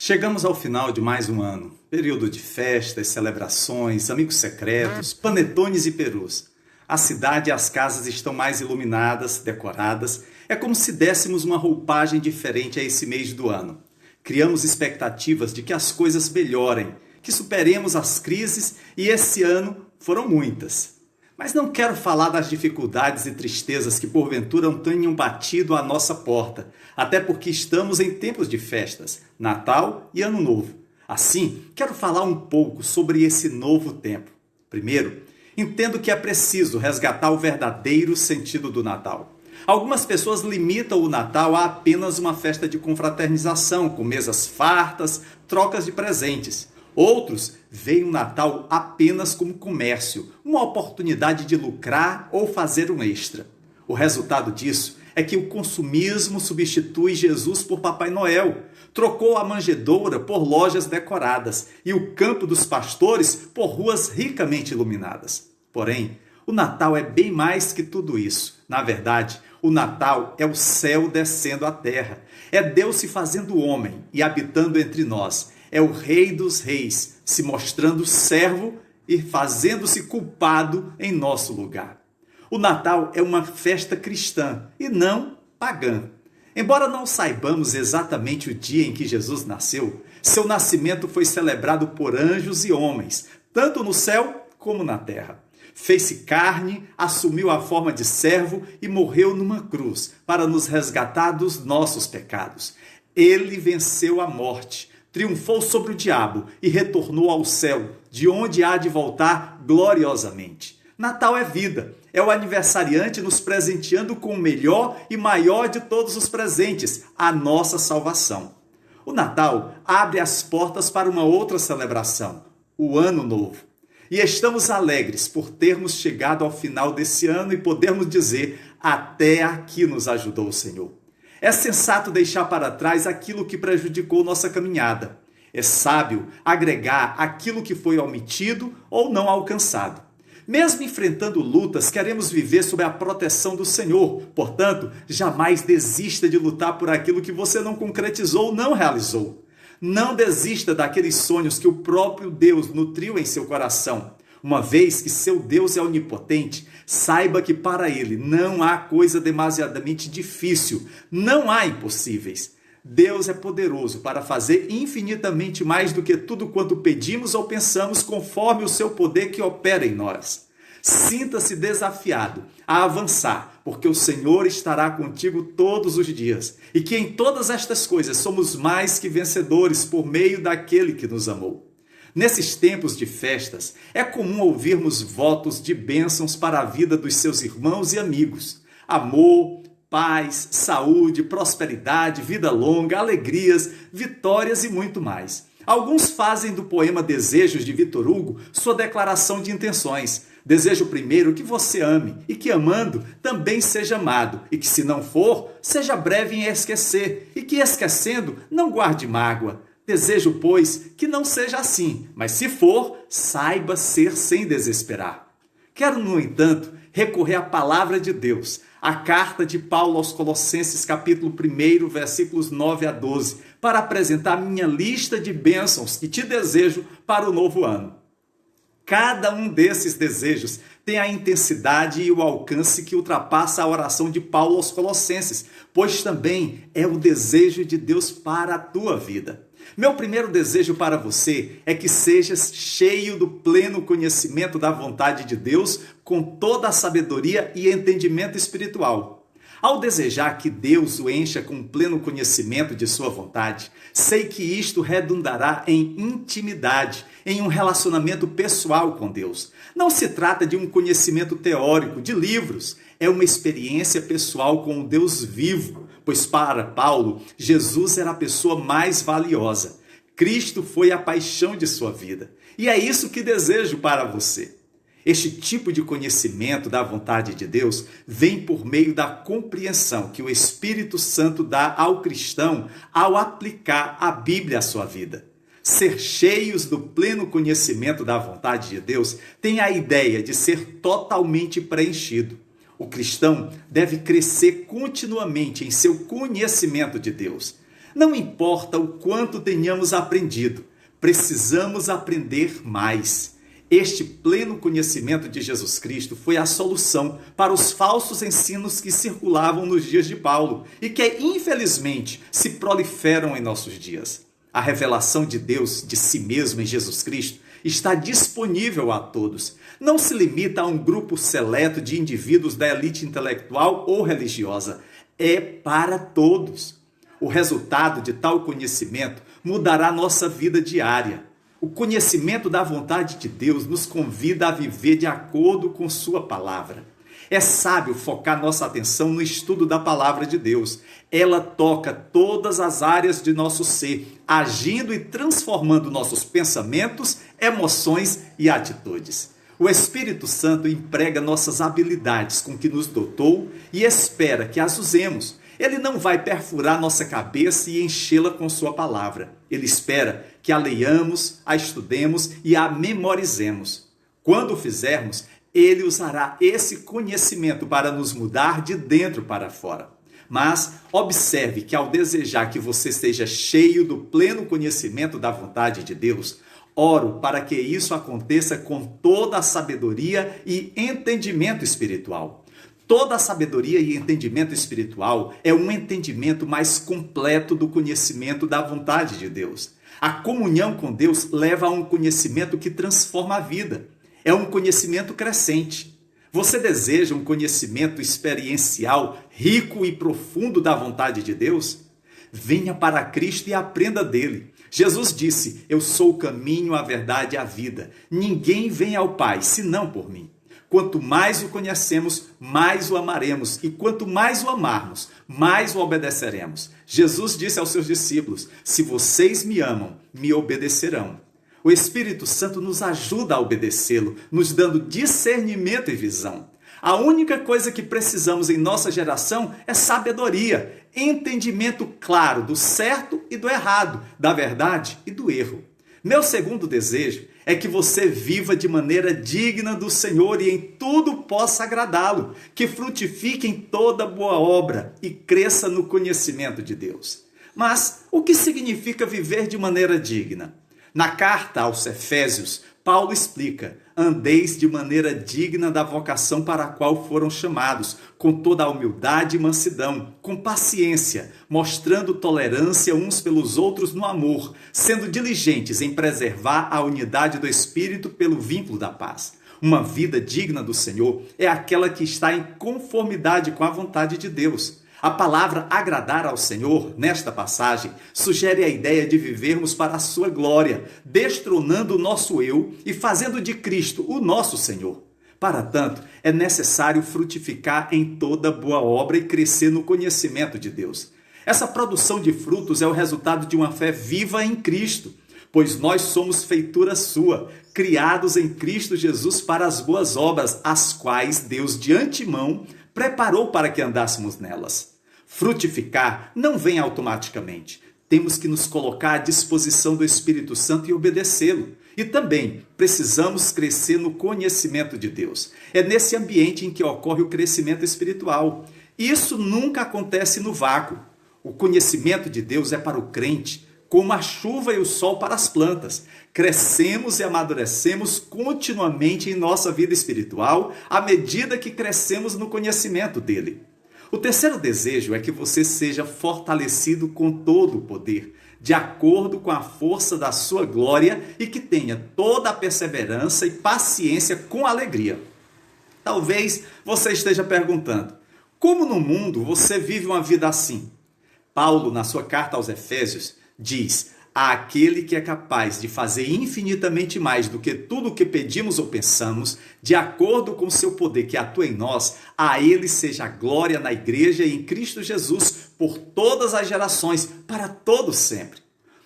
Chegamos ao final de mais um ano, período de festas, celebrações, amigos secretos, panetones e perus. A cidade e as casas estão mais iluminadas, decoradas. É como se dessemos uma roupagem diferente a esse mês do ano. Criamos expectativas de que as coisas melhorem, que superemos as crises, e esse ano foram muitas. Mas não quero falar das dificuldades e tristezas que porventura tenham batido à nossa porta, até porque estamos em tempos de festas, Natal e Ano Novo. Assim, quero falar um pouco sobre esse novo tempo. Primeiro, entendo que é preciso resgatar o verdadeiro sentido do Natal. Algumas pessoas limitam o Natal a apenas uma festa de confraternização, com mesas fartas, trocas de presentes. Outros veem o Natal apenas como comércio, uma oportunidade de lucrar ou fazer um extra. O resultado disso é que o consumismo substitui Jesus por Papai Noel, trocou a manjedoura por lojas decoradas e o campo dos pastores por ruas ricamente iluminadas. Porém, o Natal é bem mais que tudo isso. Na verdade, o Natal é o céu descendo à terra. É Deus se fazendo homem e habitando entre nós. É o Rei dos Reis se mostrando servo e fazendo-se culpado em nosso lugar. O Natal é uma festa cristã e não pagã. Embora não saibamos exatamente o dia em que Jesus nasceu, seu nascimento foi celebrado por anjos e homens, tanto no céu como na terra. Fez-se carne, assumiu a forma de servo e morreu numa cruz para nos resgatar dos nossos pecados. Ele venceu a morte, triunfou sobre o diabo e retornou ao céu, de onde há de voltar gloriosamente. Natal é vida, é o aniversariante nos presenteando com o melhor e maior de todos os presentes, a nossa salvação. O Natal abre as portas para uma outra celebração, o Ano Novo. E estamos alegres por termos chegado ao final desse ano e podermos dizer, até aqui nos ajudou o Senhor. É sensato deixar para trás aquilo que prejudicou nossa caminhada. É sábio agregar aquilo que foi omitido ou não alcançado. Mesmo enfrentando lutas, queremos viver sob a proteção do Senhor. Portanto, jamais desista de lutar por aquilo que você não concretizou ou não realizou. Não desista daqueles sonhos que o próprio Deus nutriu em seu coração. Uma vez que seu Deus é onipotente, saiba que para Ele não há coisa demasiadamente difícil, não há impossíveis. Deus é poderoso para fazer infinitamente mais do que tudo quanto pedimos ou pensamos, conforme o seu poder que opera em nós. Sinta-se desafiado a avançar, porque o Senhor estará contigo todos os dias, e que em todas estas coisas somos mais que vencedores por meio daquele que nos amou. Nesses tempos de festas, é comum ouvirmos votos de bênçãos para a vida dos seus irmãos e amigos. Amor, paz, saúde, prosperidade, vida longa, alegrias, vitórias e muito mais. Alguns fazem do poema Desejos de Victor Hugo sua declaração de intenções. Desejo primeiro que você ame e que amando também seja amado, e que se não for, seja breve em esquecer, e que esquecendo não guarde mágoa. Desejo, pois, que não seja assim, mas se for, saiba ser sem desesperar. Quero, no entanto, recorrer à palavra de Deus, a carta de Paulo aos Colossenses, capítulo 1, versículos 9 a 12, para apresentar minha lista de bênçãos que te desejo para o novo ano. Cada um desses desejos tem a intensidade e o alcance que ultrapassa a oração de Paulo aos Colossenses, pois também é o desejo de Deus para a tua vida. Meu primeiro desejo para você é que sejas cheio do pleno conhecimento da vontade de Deus, com toda a sabedoria e entendimento espiritual. Ao desejar que Deus o encha com pleno conhecimento de sua vontade, sei que isto redundará em intimidade, em um relacionamento pessoal com Deus. Não se trata de um conhecimento teórico, de livros, é uma experiência pessoal com o Deus vivo, pois para Paulo, Jesus era a pessoa mais valiosa. Cristo foi a paixão de sua vida. E é isso que desejo para você. Este tipo de conhecimento da vontade de Deus vem por meio da compreensão que o Espírito Santo dá ao cristão ao aplicar a Bíblia à sua vida. Ser cheios do pleno conhecimento da vontade de Deus tem a ideia de ser totalmente preenchido. O cristão deve crescer continuamente em seu conhecimento de Deus. Não importa o quanto tenhamos aprendido, precisamos aprender mais. Este pleno conhecimento de Jesus Cristo foi a solução para os falsos ensinos que circulavam nos dias de Paulo e que, infelizmente, se proliferam em nossos dias. A revelação de Deus de si mesmo em Jesus Cristo está disponível a todos. Não se limita a um grupo seleto de indivíduos da elite intelectual ou religiosa. É para todos. O resultado de tal conhecimento mudará nossa vida diária. O conhecimento da vontade de Deus nos convida a viver de acordo com sua palavra. É sábio focar nossa atenção no estudo da palavra de Deus. Ela toca todas as áreas de nosso ser, agindo e transformando nossos pensamentos, emoções e atitudes. O Espírito Santo emprega nossas habilidades com que nos dotou e espera que as usemos. Ele não vai perfurar nossa cabeça e enchê-la com sua palavra. Ele espera que a leiamos, a estudemos e a memorizemos. Quando o fizermos, ele usará esse conhecimento para nos mudar de dentro para fora. Mas observe que ao desejar que você seja cheio do pleno conhecimento da vontade de Deus, oro para que isso aconteça com toda a sabedoria e entendimento espiritual. Toda a sabedoria e entendimento espiritual é um entendimento mais completo do conhecimento da vontade de Deus. A comunhão com Deus leva a um conhecimento que transforma a vida. É um conhecimento crescente. Você deseja um conhecimento experiencial, rico e profundo da vontade de Deus? Venha para Cristo e aprenda dele. Jesus disse: "Eu sou o caminho, a verdade e a vida. Ninguém vem ao Pai, senão por mim." Quanto mais o conhecemos, mais o amaremos. E quanto mais o amarmos, mais o obedeceremos. Jesus disse aos seus discípulos: "Se vocês me amam, me obedecerão." O Espírito Santo nos ajuda a obedecê-lo, nos dando discernimento e visão. A única coisa que precisamos em nossa geração é sabedoria, entendimento claro do certo e do errado, da verdade e do erro. Meu segundo desejo é que você viva de maneira digna do Senhor e em tudo possa agradá-lo, que frutifique em toda boa obra e cresça no conhecimento de Deus. Mas o que significa viver de maneira digna? Na carta aos Efésios, Paulo explica: "Andeis de maneira digna da vocação para a qual foram chamados, com toda a humildade e mansidão, com paciência, mostrando tolerância uns pelos outros no amor, sendo diligentes em preservar a unidade do Espírito pelo vínculo da paz." Uma vida digna do Senhor é aquela que está em conformidade com a vontade de Deus. A palavra agradar ao Senhor, nesta passagem, sugere a ideia de vivermos para a sua glória, destronando o nosso eu e fazendo de Cristo o nosso Senhor. Para tanto, é necessário frutificar em toda boa obra e crescer no conhecimento de Deus. Essa produção de frutos é o resultado de uma fé viva em Cristo, pois nós somos feitura sua, criados em Cristo Jesus para as boas obras, as quais Deus de antemão preparou para que andássemos nelas. Frutificar não vem automaticamente. Temos que nos colocar à disposição do Espírito Santo e obedecê-lo. E também precisamos crescer no conhecimento de Deus. É nesse ambiente em que ocorre o crescimento espiritual. Isso nunca acontece no vácuo. O conhecimento de Deus é para o crente, como a chuva e o sol para as plantas. Crescemos e amadurecemos continuamente em nossa vida espiritual à medida que crescemos no conhecimento dele. O terceiro desejo é que você seja fortalecido com todo o poder, de acordo com a força da sua glória, e que tenha toda a perseverança e paciência com alegria. Talvez você esteja perguntando: como no mundo você vive uma vida assim? Paulo, na sua carta aos Efésios, diz: "Àquele que é capaz de fazer infinitamente mais do que tudo o que pedimos ou pensamos, de acordo com o seu poder que atua em nós, a ele seja a glória na igreja e em Cristo Jesus, por todas as gerações, para todos sempre."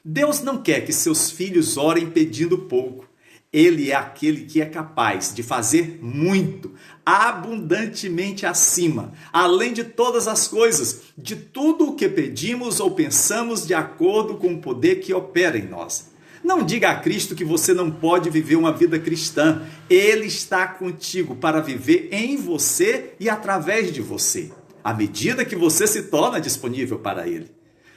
Deus não quer que seus filhos orem pedindo pouco. Ele é aquele que é capaz de fazer muito, abundantemente acima, além de todas as coisas, de tudo o que pedimos ou pensamos, de acordo com o poder que opera em nós. Não diga a Cristo que você não pode viver uma vida cristã. Ele está contigo para viver em você e através de você, à medida que você se torna disponível para Ele.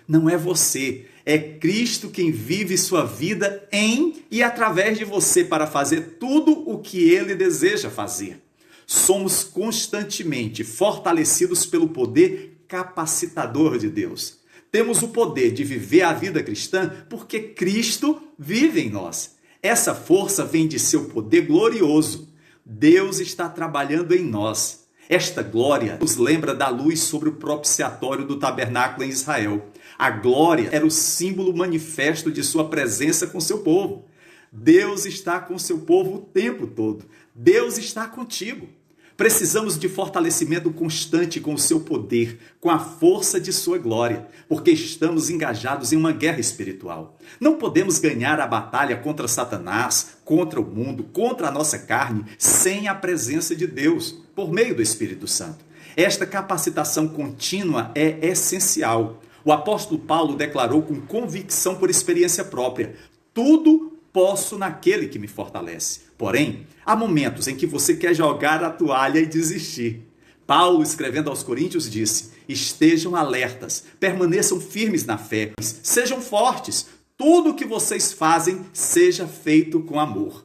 Não é você, é Cristo quem vive sua vida em e através de você para fazer tudo o que Ele deseja fazer. Somos constantemente fortalecidos pelo poder capacitador de Deus. Temos o poder de viver a vida cristã porque Cristo vive em nós. Essa força vem de seu poder glorioso. Deus está trabalhando em nós. Esta glória nos lembra da luz sobre o propiciatório do tabernáculo em Israel. A glória era o símbolo manifesto de sua presença com seu povo. Deus está com seu povo o tempo todo. Deus está contigo. Precisamos de fortalecimento constante com o seu poder, com a força de sua glória, porque estamos engajados em uma guerra espiritual. Não podemos ganhar a batalha contra Satanás, contra o mundo, contra a nossa carne, sem a presença de Deus, por meio do Espírito Santo. Esta capacitação contínua é essencial. O apóstolo Paulo declarou com convicção por experiência própria: tudo posso naquele que me fortalece. Porém, há momentos em que você quer jogar a toalha e desistir. Paulo, escrevendo aos Coríntios, disse: estejam alertas, permaneçam firmes na fé, sejam fortes, tudo o que vocês fazem seja feito com amor.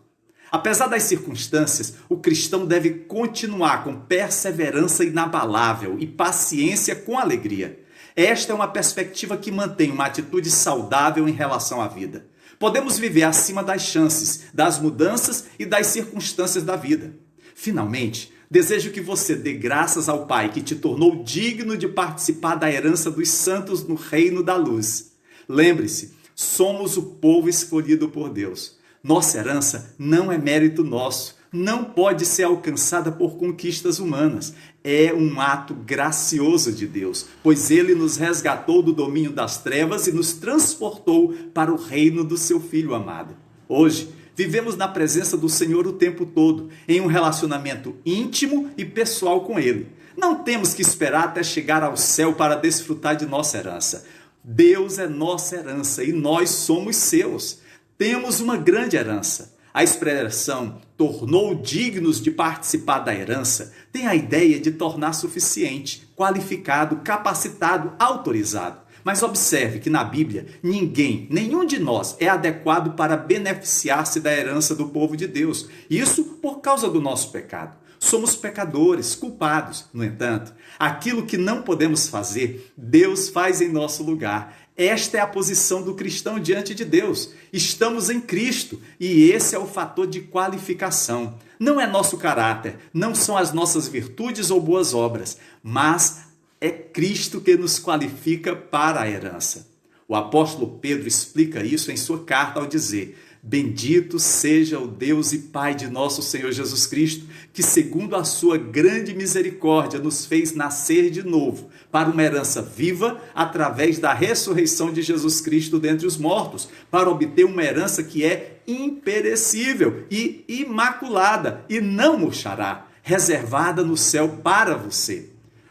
Apesar das circunstâncias, o cristão deve continuar com perseverança inabalável e paciência com alegria. Esta é uma perspectiva que mantém uma atitude saudável em relação à vida. Podemos viver acima das chances, das mudanças e das circunstâncias da vida. Finalmente, desejo que você dê graças ao Pai que te tornou digno de participar da herança dos santos no reino da luz. Lembre-se, somos o povo escolhido por Deus. Nossa herança não é mérito nosso, não pode ser alcançada por conquistas humanas. É um ato gracioso de Deus, pois Ele nos resgatou do domínio das trevas e nos transportou para o reino do seu Filho amado. Hoje, vivemos na presença do Senhor o tempo todo, em um relacionamento íntimo e pessoal com Ele. Não temos que esperar até chegar ao céu para desfrutar de nossa herança. Deus é nossa herança e nós somos seus. Temos uma grande herança. A expressão tornou dignos de participar da herança tem a ideia de tornar suficiente, qualificado, capacitado, autorizado. Mas observe que na Bíblia, nenhum de nós é adequado para beneficiar-se da herança do povo de Deus. Isso por causa do nosso pecado. Somos pecadores, culpados. No entanto, aquilo que não podemos fazer, Deus faz em nosso lugar. Esta é a posição do cristão diante de Deus. Estamos em Cristo e esse é o fator de qualificação. Não é nosso caráter, não são as nossas virtudes ou boas obras, mas é Cristo que nos qualifica para a herança. O apóstolo Pedro explica isso em sua carta ao dizer: bendito seja o Deus e Pai de nosso Senhor Jesus Cristo, que segundo a sua grande misericórdia nos fez nascer de novo para uma herança viva através da ressurreição de Jesus Cristo dentre os mortos, para obter uma herança que é imperecível e imaculada e não murchará, reservada no céu para você.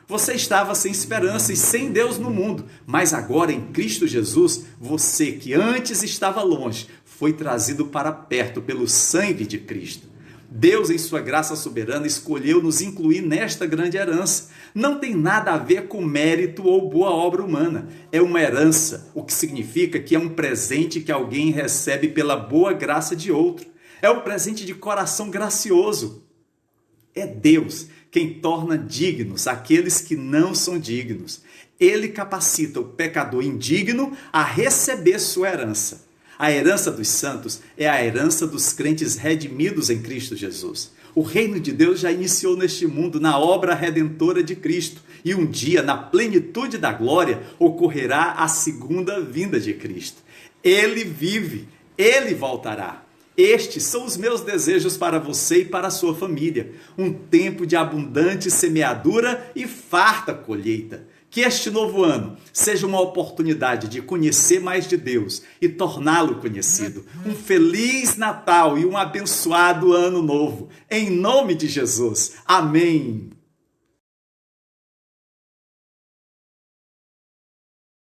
Você estava sem esperança e sem Deus no mundo, mas agora em Cristo Jesus, você que antes estava longe, foi trazido para perto pelo sangue de Cristo. Deus, em sua graça soberana, escolheu nos incluir nesta grande herança. Não tem nada a ver com mérito ou boa obra humana. É uma herança, o que significa que é um presente que alguém recebe pela boa graça de outro. É um presente de coração gracioso. É Deus quem torna dignos aqueles que não são dignos. Ele capacita o pecador indigno a receber sua herança. A herança dos santos é a herança dos crentes redimidos em Cristo Jesus. O reino de Deus já iniciou neste mundo na obra redentora de Cristo. E um dia, na plenitude da glória, ocorrerá a segunda vinda de Cristo. Ele vive, Ele voltará. Estes são os meus desejos para você e para a sua família. Um tempo de abundante semeadura e farta colheita. Que este novo ano seja uma oportunidade de conhecer mais de Deus e torná-lo conhecido. Um feliz Natal e um abençoado ano novo. Em nome de Jesus. Amém.